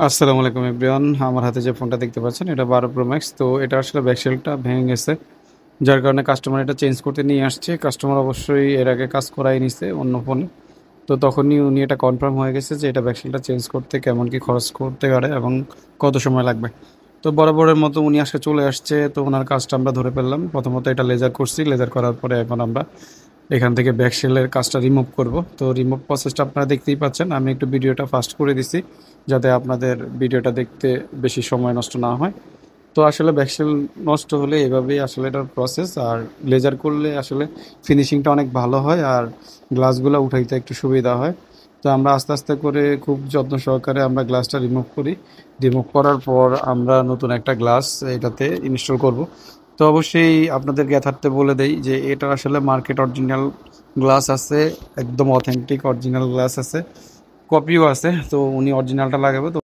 আসসালামু আলাইকুম এভরিওয়ান। আমার হাতে যে ফোনটা দেখতে পাচ্ছেন এটা 12 প্রো ম্যাক্স। তো এটা আসলে ব্যাকসেলটা ভেঙে গেছে, যার কারণে কাস্টমার এটা চেঞ্জ করতে নিয়ে আসছে। কাস্টমার অবশ্যই এর আগে কাজ করাই নিছে অন্য ফোনে। তো তখনই উনি এটা কনফার্ম হয়ে গেছে যে এটা ব্যাকসেলটা চেঞ্জ করতে কেমন কি খরচ করতে পারে এবং কত সময় লাগবে। তো বরাবরের মতো উনি আজকে চলে আসছে, তো ওনার কাজটা আমরা ধরে ফেললাম। প্রথমত এটা লেজার করছি, লেজার করার পরে এখন আমরা এখান থেকে ব্যাকসেলের কাজটা রিমুভ করব। তো রিমুভ প্রসেসটা আপনারা দেখতেই পাচ্ছেন, আমি একটু ভিডিওটা ফাস্ট করে দিছি যাতে আপনাদের ভিডিওটা দেখতে বেশি সময় নষ্ট না হয়। তো আসলে ব্যাকসেল নষ্ট হলে এভাবেই আসলে এটার প্রসেস, আর লেজার করলে আসলে ফিনিশিংটা অনেক ভালো হয় আর গ্লাসগুলো উঠাইতে একটু সুবিধা হয়। তো আমরা আস্তে আস্তে করে খুব যত্ন সহকারে আমরা গ্লাসটা রিমুভ করি। রিমুভ করার পর আমরা নতুন একটা গ্লাস এটাতে ইনস্টল করব। তো অবশ্যই আপনাদের জ্ঞাতার্থে বলে দেই যে এটা আসলে মার্কেট অরিজিনাল গ্লাস আছে, একদম অথেন্টিক অরিজিনাল গ্লাস আছে, কপিও আছে। তো উনি অরিজিনালটা লাগাবে। তো